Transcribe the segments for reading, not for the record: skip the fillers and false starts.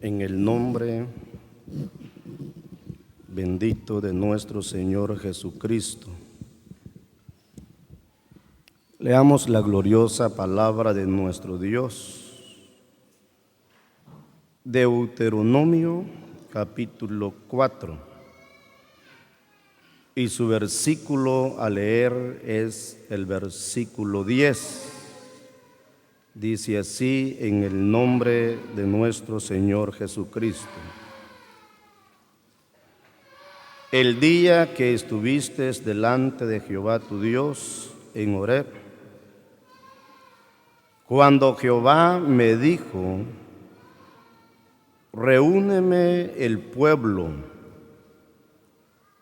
En el nombre bendito de nuestro Señor Jesucristo, leamos la gloriosa palabra de nuestro Dios. Deuteronomio capítulo 4, y su versículo a leer es el versículo 10. Dice así: en el nombre de nuestro Señor Jesucristo. El día que estuviste delante de Jehová tu Dios en Horeb, cuando Jehová me dijo: reúneme el pueblo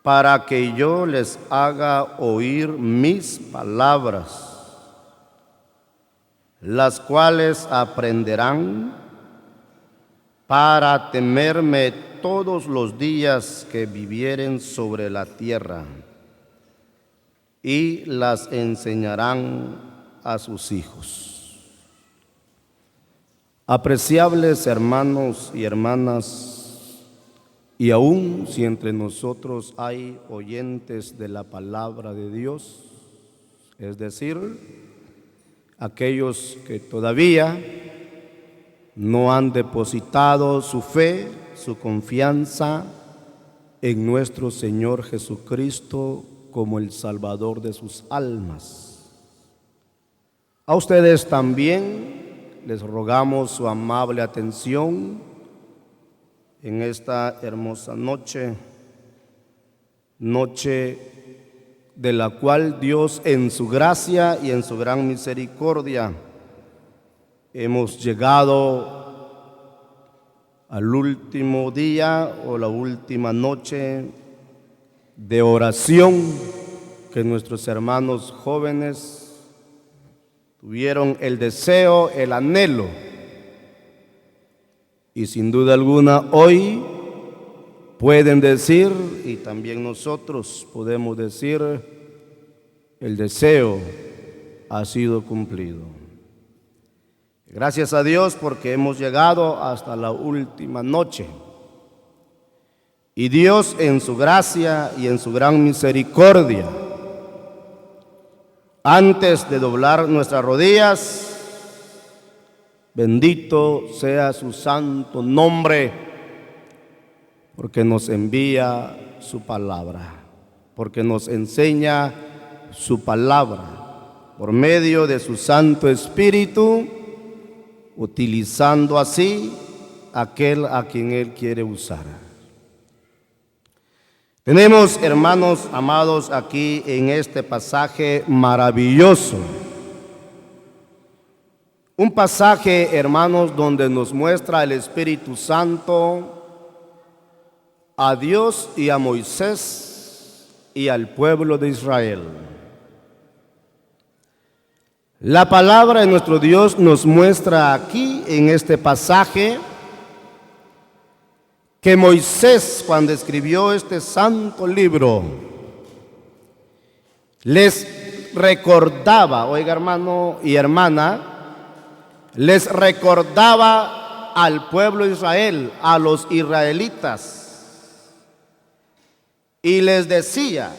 para que yo les haga oír mis palabras, las cuales aprenderán para temerme todos los días que vivieren sobre la tierra, y las enseñarán a sus hijos. Apreciables hermanos y hermanas, y aún si entre nosotros hay oyentes de la palabra de Dios, es decir, aquellos que todavía no han depositado su fe, su confianza en nuestro Señor Jesucristo como el Salvador de sus almas. A ustedes también les rogamos su amable atención en esta hermosa noche de la cual Dios en su gracia y en su gran misericordia hemos llegado al último día o la última noche de oración que nuestros hermanos jóvenes tuvieron el deseo, el anhelo, y sin duda alguna hoy pueden decir, y también nosotros podemos decir, el deseo ha sido cumplido. Gracias a Dios porque hemos llegado hasta la última noche. Y Dios en su gracia y en su gran misericordia, antes de doblar nuestras rodillas, bendito sea su santo nombre, porque nos envía su palabra, porque nos enseña su palabra por medio de su Santo Espíritu, utilizando así aquel a quien Él quiere usar. Tenemos, hermanos amados, aquí en este pasaje maravilloso, un pasaje, hermanos, donde nos muestra el Espíritu Santo a Dios y a Moisés y al pueblo de Israel. La palabra de nuestro Dios nos muestra aquí en este pasaje que Moisés, cuando escribió este santo libro, les recordaba, oiga hermano y hermana, les recordaba al pueblo de Israel, a los israelitas, y les decía: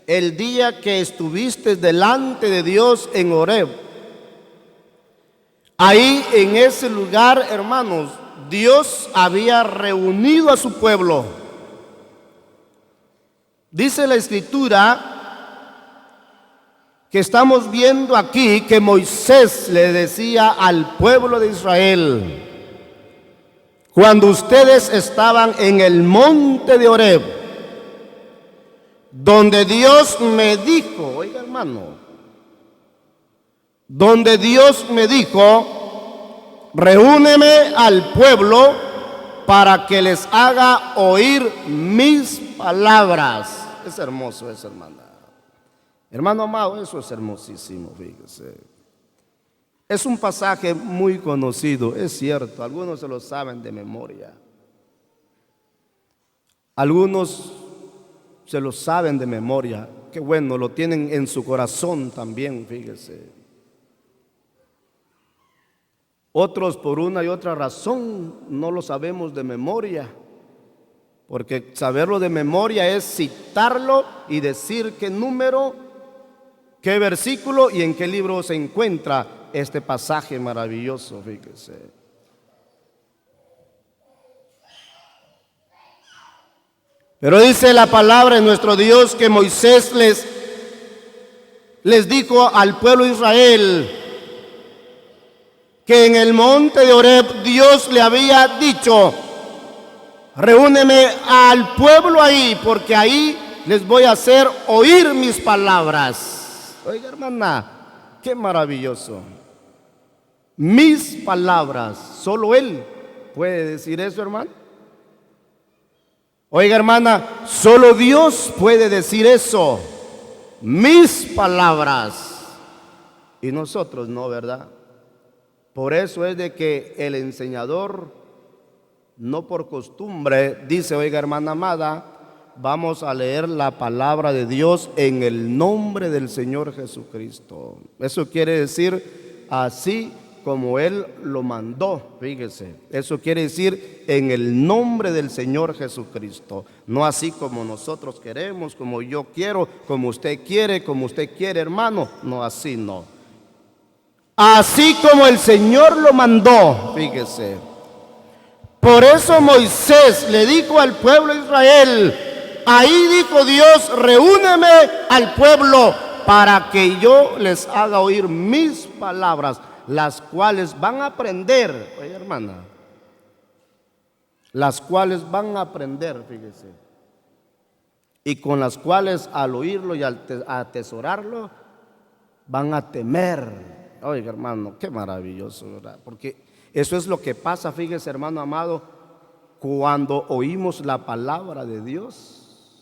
el día que estuviste delante de Dios en Horeb, ahí en ese lugar, hermanos, Dios había reunido a su pueblo. Dice la Escritura que estamos viendo aquí que Moisés le decía al pueblo de Israel: cuando ustedes estaban en el monte de Horeb, donde Dios me dijo, oiga hermano, donde Dios me dijo: reúneme al pueblo para que les haga oír mis palabras. Es hermoso eso, hermana. Hermano amado, eso es hermosísimo, fíjese. Es un pasaje muy conocido, es cierto, algunos se lo saben de memoria. Algunos se lo saben de memoria, qué bueno, lo tienen en su corazón también, fíjese. Otros por una y otra razón no lo sabemos de memoria, porque saberlo de memoria es citarlo y decir qué número, qué versículo y en qué libro se encuentra este pasaje maravilloso, fíjese. Pero dice la palabra de nuestro Dios que Moisés les dijo al pueblo de Israel que en el monte de Horeb Dios le había dicho: reúneme al pueblo ahí, porque ahí les voy a hacer oír mis palabras. Oiga, hermana, qué maravilloso. Mis palabras, solo Él puede decir eso, hermano. Oiga, hermana, solo Dios puede decir eso. Mis palabras. Y nosotros no, ¿verdad? Por eso es de que el enseñador, no por costumbre, dice: oiga, hermana amada, vamos a leer la palabra de Dios en el nombre del Señor Jesucristo. Eso quiere decir así como Él lo mandó, fíjese. Eso quiere decir en el nombre del Señor Jesucristo. No así como nosotros queremos, como yo quiero, como usted quiere, hermano. No, así no. Así como el Señor lo mandó, fíjese. Por eso Moisés le dijo al pueblo de Israel: ahí dijo Dios, reúneme al pueblo para que yo les haga oír mis palabras, las cuales van a aprender, oye, hermana, las cuales van a aprender, fíjese, y con las cuales al oírlo y al atesorarlo van a temer. Oiga, hermano, qué maravilloso, ¿verdad? Porque eso es lo que pasa, fíjese, hermano amado, cuando oímos la palabra de Dios.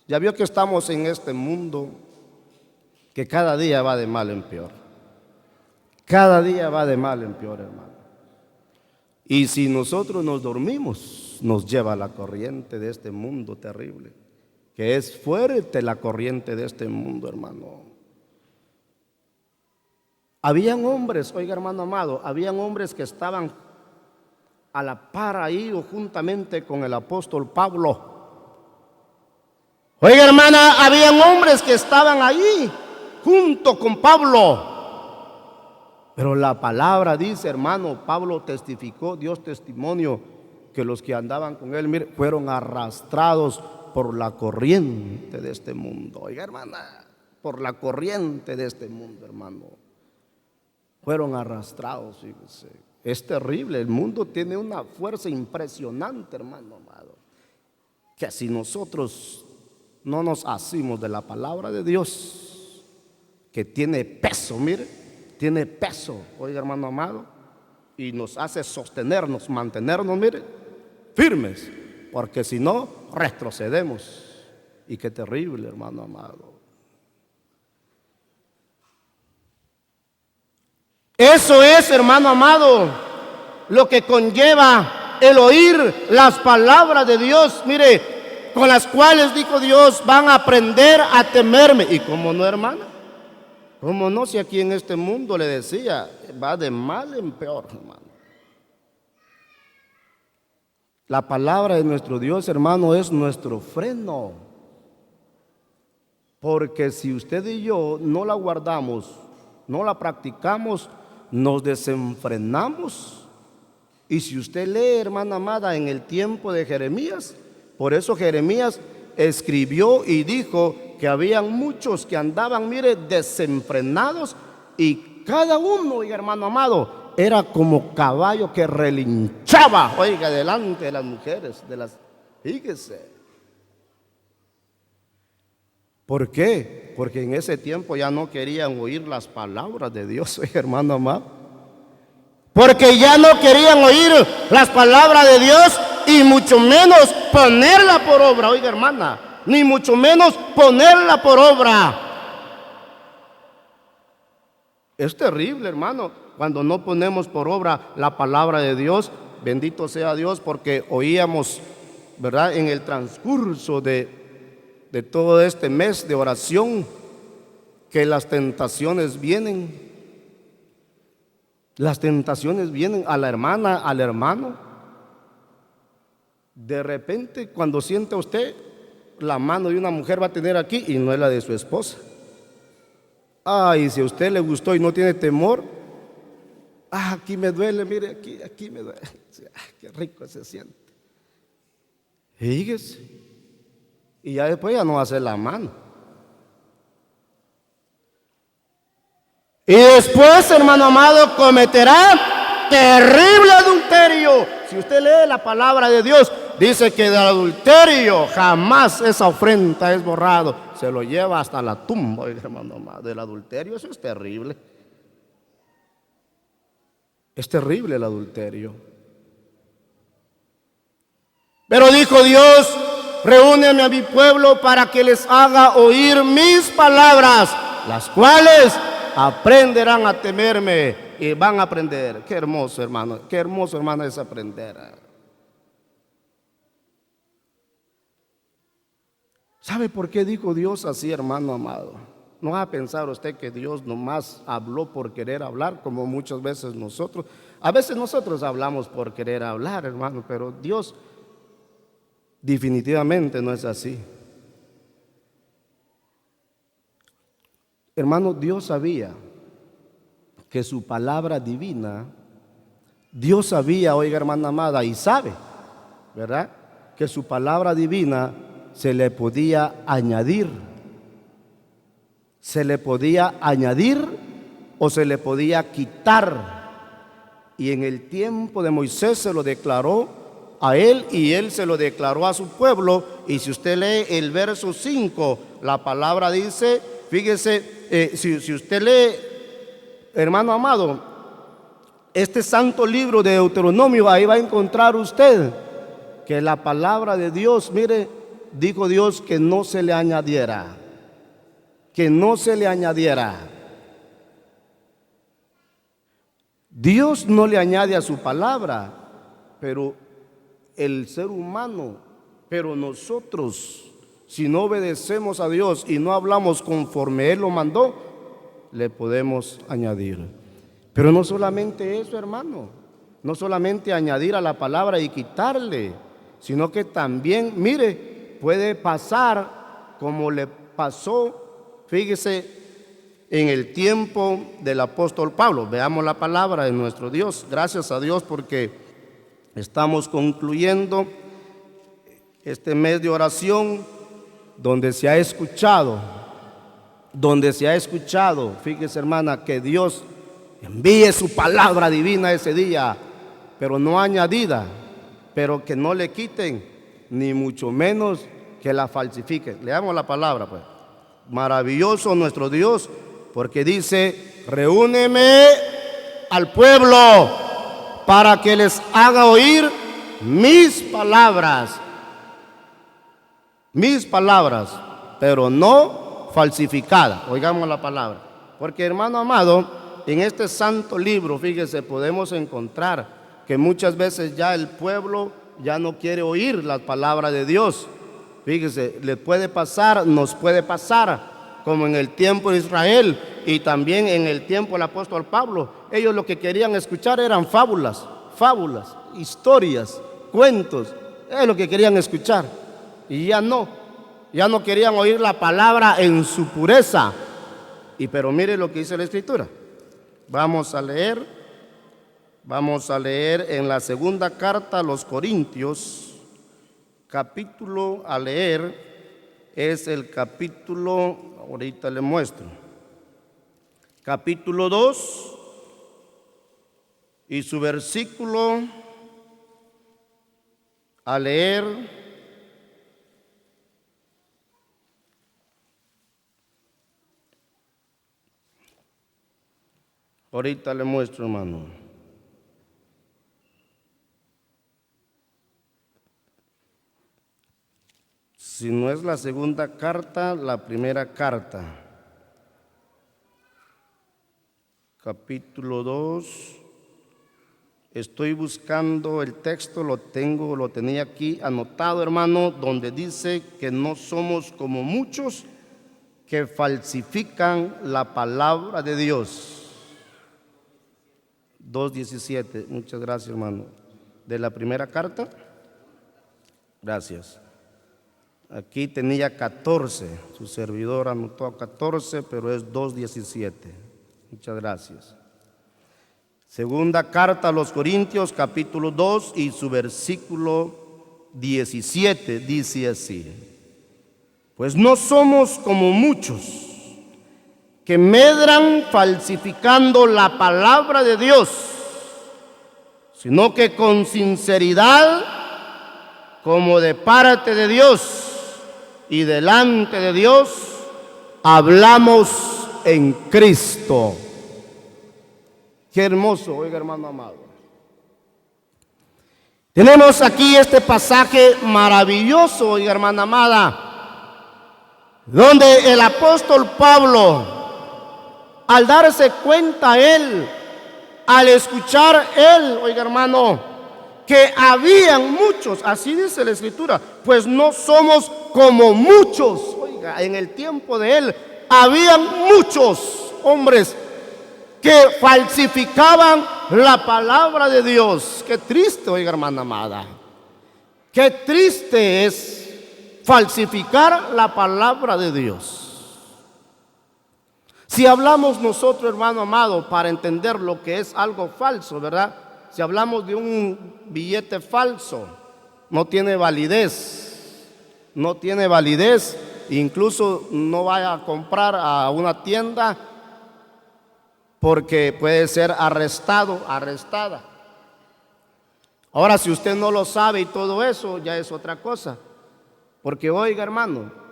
Ya vio que estamos en este mundo que cada día va de mal en peor. Cada día va de mal en peor, hermano. Y si nosotros nos dormimos, nos lleva la corriente de este mundo terrible, que es fuerte la corriente de este mundo, hermano. Habían hombres, oiga, hermano amado, habían hombres que estaban a la par ahí o juntamente con el apóstol Pablo. Oiga, hermana, habían hombres que estaban ahí junto con Pablo. Pero la palabra dice, hermano, Pablo testificó, dio testimonio, que los que andaban con él, mire, fueron arrastrados por la corriente de este mundo. Oiga, hermana, por la corriente de este mundo, hermano. Fueron arrastrados, fíjese. Es terrible, el mundo tiene una fuerza impresionante, hermano amado, que si nosotros no nos asimos de la palabra de Dios, que tiene peso, mire, tiene peso, oiga, hermano amado, y nos hace sostenernos, mantenernos, mire, firmes, porque si no, retrocedemos. Y qué terrible, hermano amado. Eso es, hermano amado, lo que conlleva el oír las palabras de Dios, mire, con las cuales dijo Dios, van a aprender a temerme. ¿Y cómo no, hermana? ¿Cómo no? Si aquí en este mundo le decía, va de mal en peor, hermano. La palabra de nuestro Dios, hermano, es nuestro freno. Porque si usted y yo no la guardamos, no la practicamos, nos desenfrenamos. Y si usted lee, hermana amada, en el tiempo de Jeremías, por eso Jeremías escribió y dijo que habían muchos que andaban, mire, desenfrenados, y cada uno, oiga, hermano amado, era como caballo que relinchaba, oiga, delante de las mujeres, fíjese. ¿Por qué? Porque en ese tiempo ya no querían oír las palabras de Dios, hermano amado. Porque ya no querían oír las palabras de Dios y mucho menos ponerla por obra, oiga, hermana, ni mucho menos ponerla por obra. Es terrible, hermano, cuando no ponemos por obra la palabra de Dios. Bendito sea Dios, porque oíamos, ¿verdad?, en el transcurso de todo este mes de oración, que las tentaciones vienen. Las tentaciones vienen a la hermana, al hermano. De repente, cuando siente usted, la mano de una mujer va a tener aquí y no es la de su esposa. Ay, si a usted le gustó y no tiene temor, aquí me duele, mire, aquí me duele. Qué rico se siente. Fíjese. Y ya después ya no va a hacer la mano. Y después, hermano amado, cometerá terrible adulterio. Si usted lee la palabra de Dios, dice que del adulterio jamás esa ofrenda es borrado. Se lo lleva hasta la tumba, hermano amado. Del adulterio, eso es terrible. Es terrible el adulterio. Pero dijo Dios: reúneme a mi pueblo para que les haga oír mis palabras, las cuales aprenderán a temerme. Y van a aprender. Qué hermoso, hermano. Qué hermoso, hermano, es aprender. ¿Sabe por qué dijo Dios así, hermano amado? No va a pensar usted que Dios nomás habló por querer hablar, como muchas veces nosotros. A veces nosotros hablamos por querer hablar, hermano, pero Dios definitivamente no es así. Hermano, Dios sabía que su palabra divina, Dios sabía, oiga hermana amada, y sabe, ¿verdad?, que su palabra divina se le podía añadir. Se le podía añadir o se le podía quitar. Y en el tiempo de Moisés se lo declaró a él y él se lo declaró a su pueblo. Y si usted lee el verso 5, la palabra dice, fíjese, si usted lee, hermano amado, este santo libro de Deuteronomio, ahí va a encontrar usted que la palabra de Dios, mire, dijo Dios que no se le añadiera. Que no se le añadiera. Dios no le añade a su palabra, pero el ser humano, pero nosotros, si no obedecemos a Dios y no hablamos conforme Él lo mandó, le podemos añadir. Pero no solamente eso, hermano, no solamente añadir a la palabra y quitarle, sino que también, mire, puede pasar como le pasó, fíjese, en el tiempo del apóstol Pablo. Veamos la palabra de nuestro Dios. Gracias a Dios porque estamos concluyendo este mes de oración donde se ha escuchado, fíjese hermana, que Dios envíe su palabra divina ese día, pero no añadida, pero que no le quiten, ni mucho menos que la falsifiquen. Leamos la palabra, pues. Maravilloso nuestro Dios, porque dice: reúneme al pueblo para que les haga oír mis palabras, pero no falsificadas. Oigamos la palabra, porque hermano amado, en este santo libro, fíjese, podemos encontrar que muchas veces ya el pueblo ya no quiere oír la palabra de Dios. Fíjese, le puede pasar, nos puede pasar, como en el tiempo de Israel y también en el tiempo del apóstol Pablo. Ellos lo que querían escuchar eran fábulas, historias, cuentos. Es lo que querían escuchar. Y ya no querían oír la palabra en su pureza. Pero mire lo que dice la Escritura. Vamos a leer en la segunda carta a los Corintios. Capítulo a leer es el capítulo, ahorita le muestro, capítulo 2 y su versículo a leer ahorita le muestro, hermano. Si no es la segunda carta, la primera carta. Capítulo 2. Estoy buscando el texto, lo tenía aquí anotado, hermano, donde dice que no somos como muchos que falsifican la palabra de Dios. 2:17. Muchas gracias, hermano. De la primera carta. Gracias. Aquí tenía 14. Su servidor anotó 14, pero es 2:17. Muchas gracias. Segunda carta a los Corintios, capítulo 2 y su versículo 17 dice así: pues no somos como muchos que medran falsificando la palabra de Dios, sino que con sinceridad, como de parte de Dios y delante de Dios, hablamos en Cristo. Qué hermoso, oiga, hermano amado. Tenemos aquí este pasaje maravilloso, oiga, hermana amada, donde el apóstol Pablo, al darse cuenta él, al escuchar él, oiga, hermano, que habían muchos, así dice la escritura, pues no somos como muchos, oiga, en el tiempo de él habían muchos hombres que falsificaban la palabra de Dios. Qué triste, oiga, hermana amada, qué triste es falsificar la palabra de Dios. Si hablamos nosotros, hermano amado, para entender lo que es algo falso, ¿verdad? Si hablamos de un billete falso, no tiene validez, no tiene validez. Incluso no vaya a comprar a una tienda, porque puede ser arrestado, arrestada. Ahora, si usted no lo sabe y todo eso, ya es otra cosa. Porque oiga, hermano,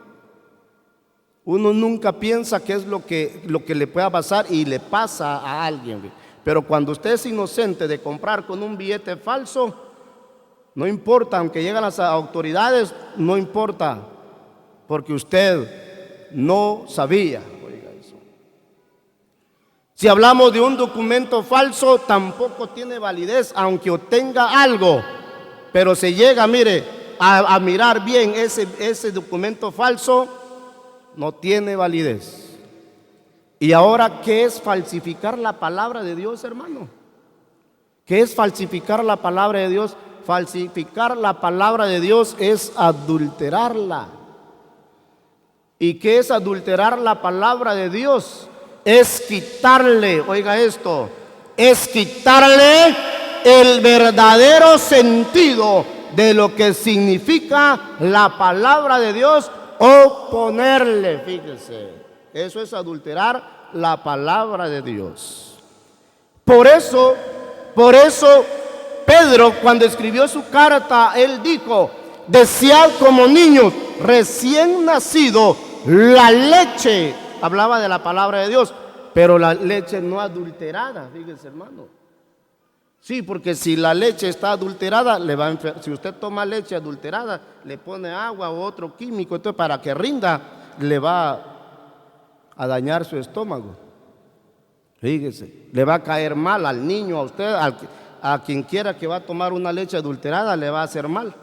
uno nunca piensa qué es lo que le pueda pasar y le pasa a alguien. Pero cuando usted es inocente de comprar con un billete falso, no importa, aunque lleguen las autoridades, no importa, porque usted no sabía. Si hablamos de un documento falso, tampoco tiene validez, aunque obtenga algo. Pero se llega, mire, a mirar bien ese documento falso, no tiene validez. Y ahora, ¿qué es falsificar la palabra de Dios, hermano? ¿Qué es falsificar la palabra de Dios? Falsificar la palabra de Dios es adulterarla. ¿Y qué es adulterar la palabra de Dios? Es quitarle, oiga esto, es quitarle el verdadero sentido de lo que significa la palabra de Dios, o ponerle, fíjese, eso es adulterar la palabra de Dios. Por eso Pedro, cuando escribió su carta, él dijo: desead como niños recién nacidos la leche. Hablaba de la palabra de Dios, pero la leche no adulterada, fíjese, hermano. Sí, porque si la leche está adulterada, le va a si usted toma leche adulterada, le pone agua o otro químico, entonces para que rinda, le va a dañar su estómago. Fíjese, le va a caer mal al niño, a usted, a quien quiera que va a tomar una leche adulterada, le va a hacer mal.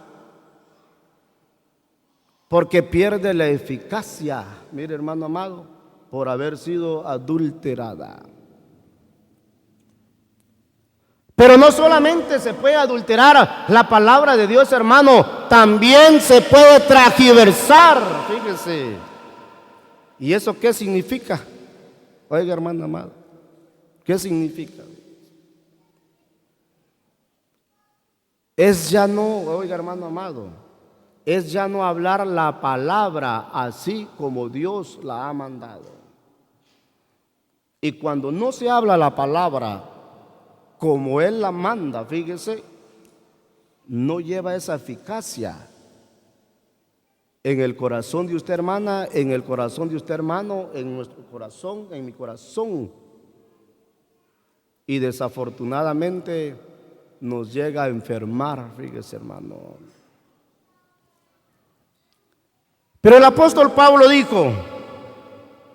Porque pierde la eficacia, mire, hermano amado, por haber sido adulterada. Pero no solamente se puede adulterar la palabra de Dios, hermano, también se puede transgiversar, fíjese. ¿Y eso qué significa? Oiga, hermano amado, ¿qué significa? Es ya no, oiga, hermano amado, es ya no hablar la palabra así como Dios la ha mandado. Y cuando no se habla la palabra como Él la manda, fíjese, no lleva esa eficacia en el corazón de usted, hermana, en el corazón de usted, hermano, en nuestro corazón, en mi corazón. Y desafortunadamente nos llega a enfermar, fíjese, hermano. Pero el apóstol Pablo dijo: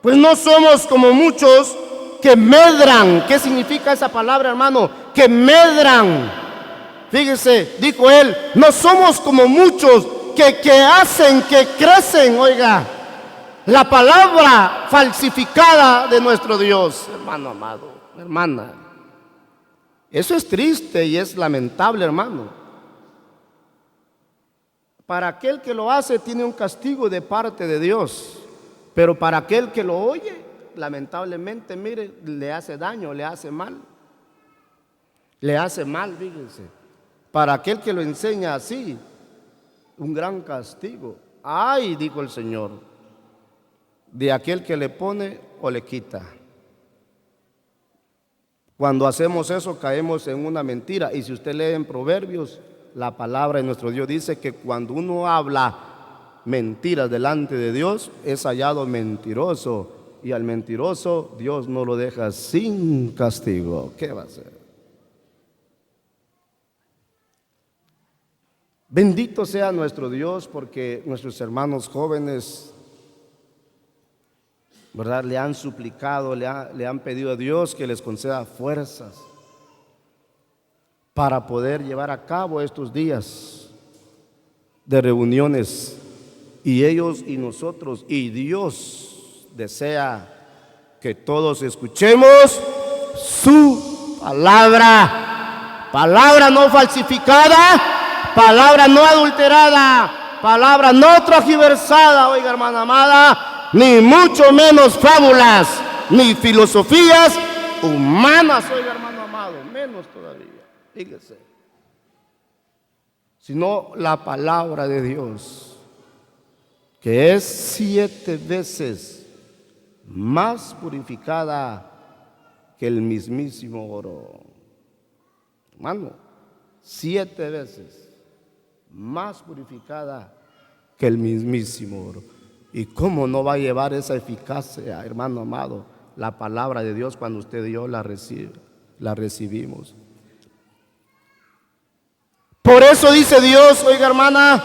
pues no somos como muchos que medran. ¿Qué significa esa palabra, hermano? Que medran. Fíjese, dijo él, no somos como muchos que hacen, que crecen, oiga, la palabra falsificada de nuestro Dios, hermano amado, hermana. Eso es triste y es lamentable, hermano. Para aquel que lo hace tiene un castigo de parte de Dios, pero para aquel que lo oye, lamentablemente, mire, le hace daño, le hace mal. Le hace mal, fíjense. Para aquel que lo enseña así, un gran castigo. Ay, dijo el Señor, de aquel que le pone o le quita. Cuando hacemos eso caemos en una mentira. Y si usted lee en Proverbios, la palabra de nuestro Dios dice que cuando uno habla mentiras delante de Dios, es hallado mentiroso. Y al mentiroso Dios no lo deja sin castigo. ¿Qué va a hacer? Bendito sea nuestro Dios, porque nuestros hermanos jóvenes, ¿verdad?, le han suplicado, le han pedido a Dios que les conceda fuerzas para poder llevar a cabo estos días de reuniones. Y ellos y nosotros y Dios desea que todos escuchemos su palabra, palabra no falsificada, palabra no adulterada, palabra no transgiversada, oiga, hermana amada, ni mucho menos fábulas, ni filosofías humanas, oiga, hermano amado, menos todavía, fíjese, sino la palabra de Dios, que es 7 veces más purificada que el mismísimo oro. Hermano, 7 veces más purificada que el mismísimo oro. ¿Y cómo no va a llevar esa eficacia, hermano amado, la palabra de Dios cuando usted y yo la recibimos? Por eso dice Dios, oiga, hermana,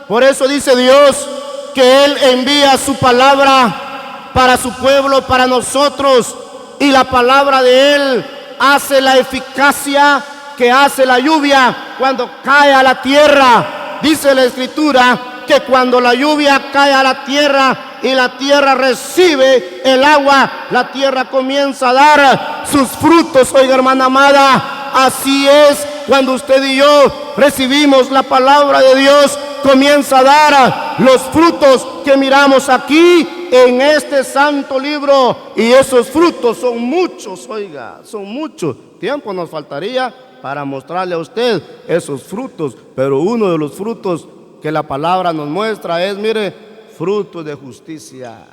por eso dice Dios que Él envía su palabra para su pueblo, para nosotros, y la palabra de Él hace la eficacia que hace la lluvia cuando cae a la tierra. Dice la Escritura que cuando la lluvia cae a la tierra y la tierra recibe el agua, la tierra comienza a dar sus frutos, oiga, hermana amada. Así es, cuando usted y yo recibimos la palabra de Dios, comienza a dar los frutos que miramos aquí en este santo libro. Y esos frutos son muchos, oiga, son muchos. Tiempo nos faltaría para mostrarle a usted esos frutos, pero uno de los frutos que la palabra nos muestra es, mire, fruto de justicia.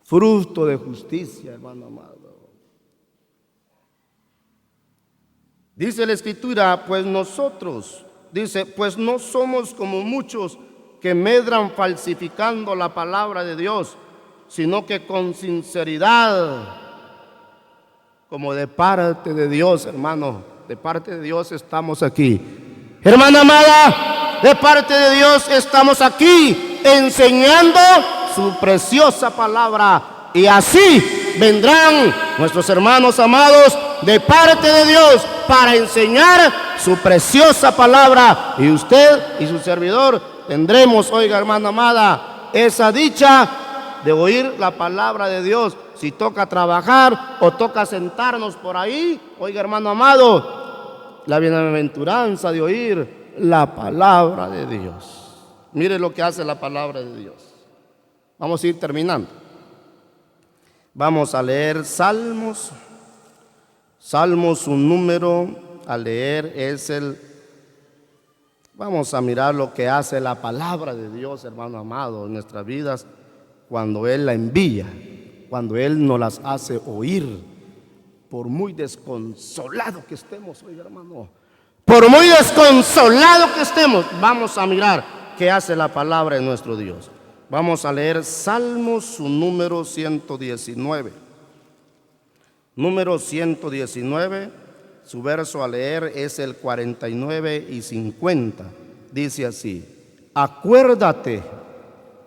Fruto de justicia, hermano amado. Dice la Escritura, pues nosotros, dice, pues no somos como muchos que medran falsificando la palabra de Dios, sino que con sinceridad, como de parte de Dios, hermano, de parte de Dios estamos aquí. Hermana amada, de parte de Dios estamos aquí enseñando su preciosa palabra. Y así vendrán nuestros hermanos amados de parte de Dios para enseñar su preciosa palabra. Y usted y su servidor tendremos, oiga, hermana amada, esa dicha de oír la palabra de Dios. Si toca trabajar o toca sentarnos por ahí, oiga, hermano amado, la bienaventuranza de oír la palabra de Dios. Mire lo que hace la palabra de Dios. Vamos a ir terminando. Vamos a leer Salmos. Salmos, su número a leer es vamos a mirar lo que hace la palabra de Dios, hermano amado, en nuestras vidas cuando Él la envía, cuando Él nos las hace oír, por muy desconsolado que estemos, oiga, hermano, por muy desconsolado que estemos, vamos a mirar qué hace la palabra de nuestro Dios. Vamos a leer Salmos, su número 119. Número 119, su verso a leer es el 49 y 50. Dice así: acuérdate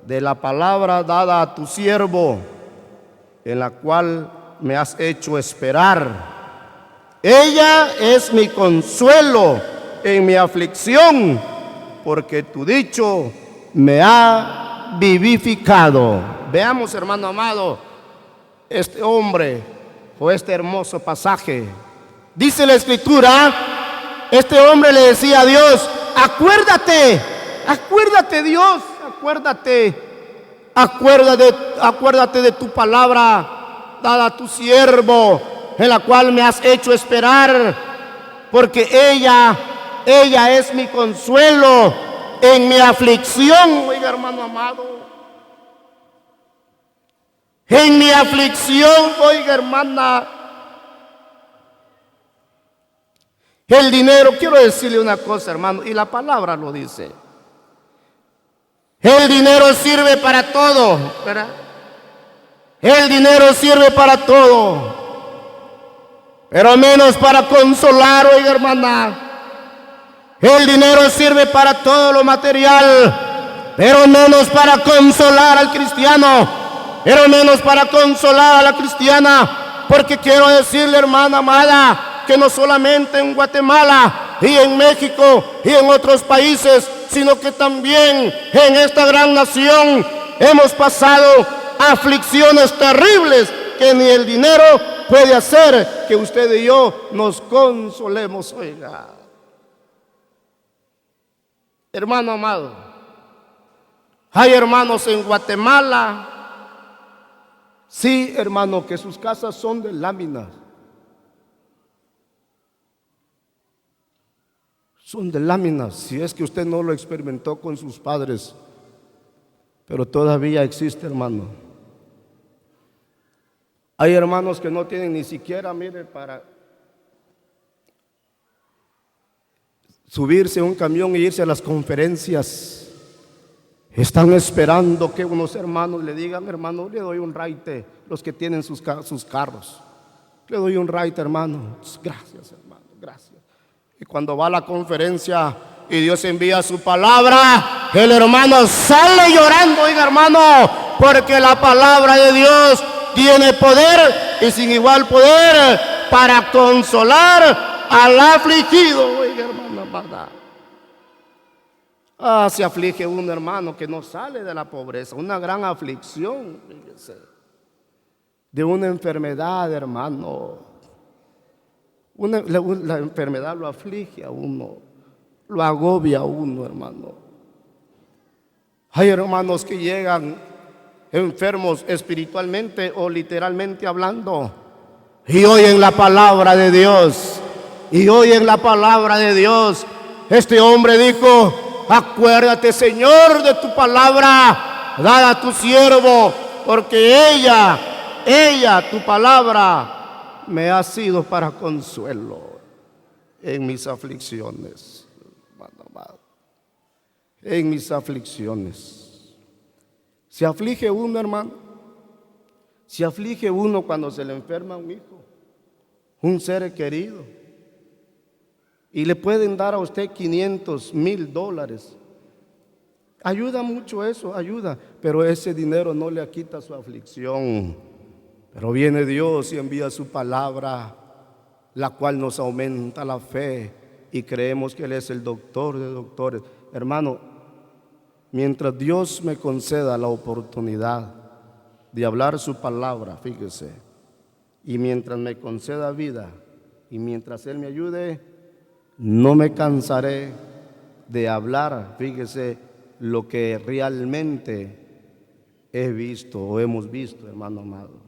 de la palabra dada a tu siervo, en la cual me has hecho esperar. Ella es mi consuelo en mi aflicción, porque tu dicho me ha vivificado. Veamos, hermano amado, este hombre o este hermoso pasaje Dice la escritura, este hombre le decía a Dios, acuérdate, acuérdate Dios, acuérdate de tu palabra dada a tu siervo, en la cual me has hecho esperar, porque ella es mi consuelo en mi aflicción. Oiga, hermano amado, en mi aflicción, oiga, hermana, el dinero, quiero decirle una cosa, hermano, y la palabra lo dice. El dinero sirve para todo, ¿verdad? El dinero sirve para todo, pero menos para consolar, oiga, hermana. El dinero sirve para todo lo material, pero menos para consolar al cristiano, pero menos para consolar a la cristiana, porque quiero decirle, hermana amada, que no solamente en Guatemala y en México y en otros países, sino que también en esta gran nación hemos pasado aflicciones terribles que ni el dinero puede hacer que usted y yo nos consolemos. Oiga, hermano amado, hay hermanos en Guatemala, sí, hermano, que sus casas son de láminas. Son de láminas, si es que usted no lo experimentó con sus padres, pero todavía existe, hermano. Hay hermanos que no tienen ni siquiera, mire, para subirse a un camión e irse a las conferencias. Están esperando que unos hermanos le digan, hermano, le doy un raite, los que tienen sus carros. Le doy un raite, hermano. Gracias, hermano, gracias. Y cuando va a la conferencia y Dios envía su palabra, el hermano sale llorando, oiga, hermano, porque la palabra de Dios tiene poder y sin igual poder para consolar al afligido, oiga, hermano, amada. Se aflige un hermano que no sale de la pobreza, una gran aflicción, fíjese, de una enfermedad, hermano. La enfermedad lo aflige a uno, lo agobia a uno, hermano. Hay hermanos que llegan enfermos espiritualmente o literalmente hablando y oyen la palabra de Dios. Este hombre dijo, acuérdate, Señor, de tu palabra dada a tu siervo, porque ella, tu palabra, me ha sido para consuelo en mis aflicciones, hermano amado. En mis aflicciones. Se aflige uno, hermano. Se aflige uno cuando se le enferma un hijo, un ser querido, y le pueden dar a usted $500,000. Ayuda mucho eso, ayuda, pero ese dinero no le quita su aflicción. Pero viene Dios y envía su palabra, la cual nos aumenta la fe y creemos que Él es el doctor de doctores. Hermano, mientras Dios me conceda la oportunidad de hablar su palabra, fíjese, y mientras me conceda vida y mientras Él me ayude, no me cansaré de hablar, fíjese, lo que realmente he visto o hemos visto, hermano amado.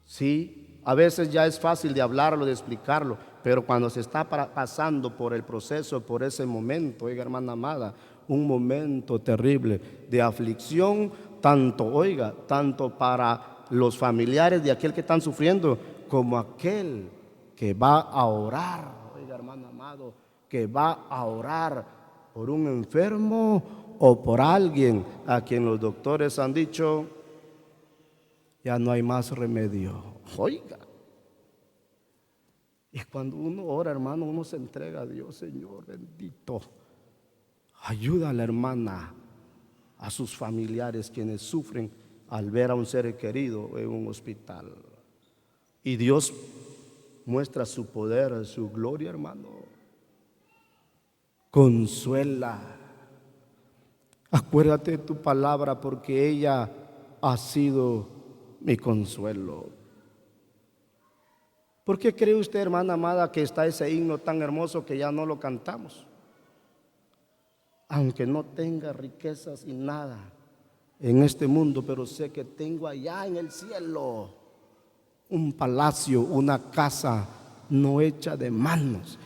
Sí, a veces ya es fácil de hablarlo, de explicarlo, pero cuando se está pasando por el proceso, por ese momento, oiga, hermana amada, un momento terrible de aflicción, tanto para los familiares de aquel que están sufriendo, como aquel que va a orar, oiga, hermano amado, que va a orar por un enfermo o por alguien a quien los doctores han dicho, ya no hay más remedio. Oiga. Y cuando uno ora, hermano, uno se entrega a Dios. Señor bendito, ayuda a la hermana, a sus familiares quienes sufren al ver a un ser querido en un hospital. Y Dios muestra su poder, su gloria, hermano. Consuela. Acuérdate de tu palabra, porque ella ha sido mi consuelo. ¿Por qué cree usted, hermana amada, que está ese himno tan hermoso que ya no lo cantamos? Aunque no tenga riquezas y nada en este mundo, pero sé que tengo allá en el cielo un palacio, una casa no hecha de manos.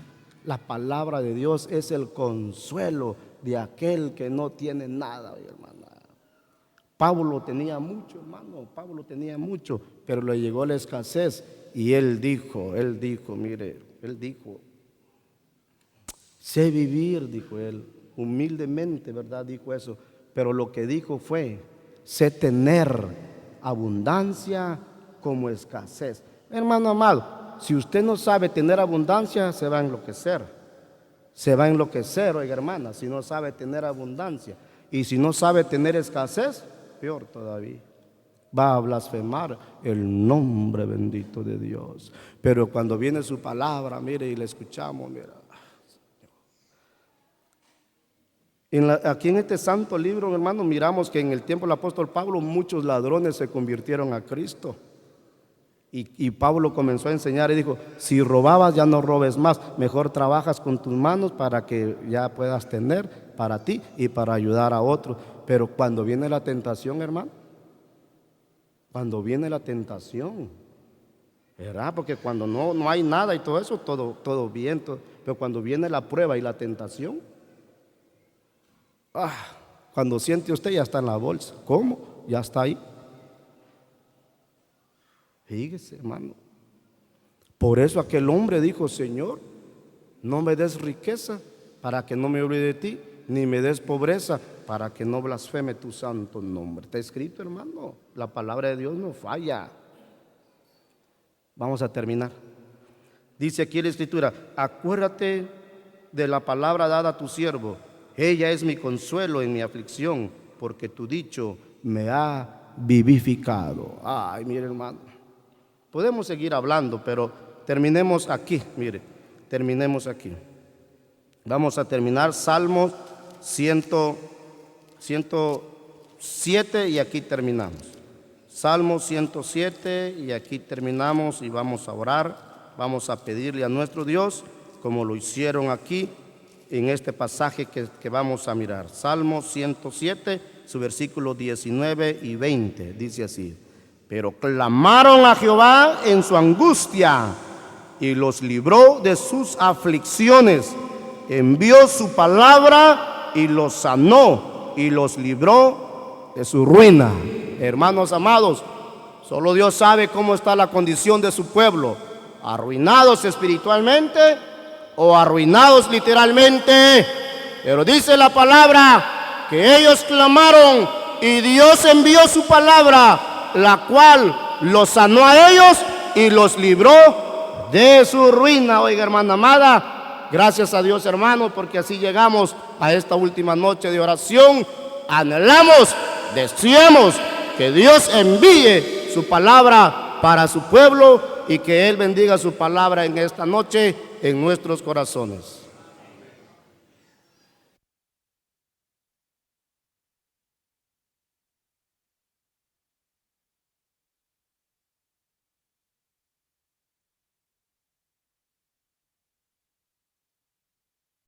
La palabra de Dios es el consuelo de aquel que no tiene nada, hermana. Pablo tenía mucho, hermano, Pablo tenía mucho, pero le llegó la escasez y él dijo, mire, él dijo, sé vivir, dijo él, humildemente, ¿verdad? Dijo eso, pero lo que dijo fue, sé tener abundancia como escasez. Hermano amado, si usted no sabe tener abundancia, se va a enloquecer. Se va a enloquecer, oiga hermana, si no sabe tener abundancia. Y si no sabe tener escasez, peor todavía. Va a blasfemar el nombre bendito de Dios. Pero cuando viene su palabra, mire, y la escuchamos, mira. Aquí en este santo libro, hermano, miramos que en el tiempo del apóstol Pablo muchos ladrones se convirtieron a Cristo. Y Pablo comenzó a enseñar y dijo, si robabas ya no robes más, mejor trabajas con tus manos para que ya puedas tener para ti y para ayudar a otros. Pero cuando viene la tentación, hermano, cuando viene la tentación, ¿verdad? Porque cuando no hay nada y todo eso, todo bien, pero cuando viene la prueba y la tentación, cuando siente usted ya está en la bolsa. ¿Cómo? Ya está ahí. Fíjese, hermano. Por eso aquel hombre dijo, Señor, no me des riqueza para que no me olvide de ti, ni me des pobreza para que no blasfeme tu santo nombre. Está escrito, hermano, la palabra de Dios no falla. Vamos a terminar. Dice aquí la escritura, acuérdate de la palabra dada a tu siervo, ella es mi consuelo en mi aflicción, porque tu dicho me ha vivificado. Ay, mire, hermano, podemos seguir hablando, pero terminemos aquí, mire, terminemos aquí. Vamos a terminar Salmos 107 y aquí terminamos. Salmo 107 y aquí terminamos y vamos a orar, vamos a pedirle a nuestro Dios como lo hicieron aquí en este pasaje que vamos a mirar. Salmo 107, su versículo 19 y 20, dice así: pero clamaron a Jehová en su angustia y los libró de sus aflicciones, envió su palabra y los sanó y los libró de su ruina. Hermanos amados, solo Dios sabe cómo está la condición de su pueblo, arruinados espiritualmente o arruinados literalmente, pero dice la palabra que ellos clamaron y Dios envió su palabra, la cual los sanó a ellos y los libró de su ruina. Oiga, hermana amada, gracias a Dios, hermano, porque así llegamos a esta última noche de oración. Anhelamos, deseamos que Dios envíe su palabra para su pueblo y que Él bendiga su palabra en esta noche en nuestros corazones.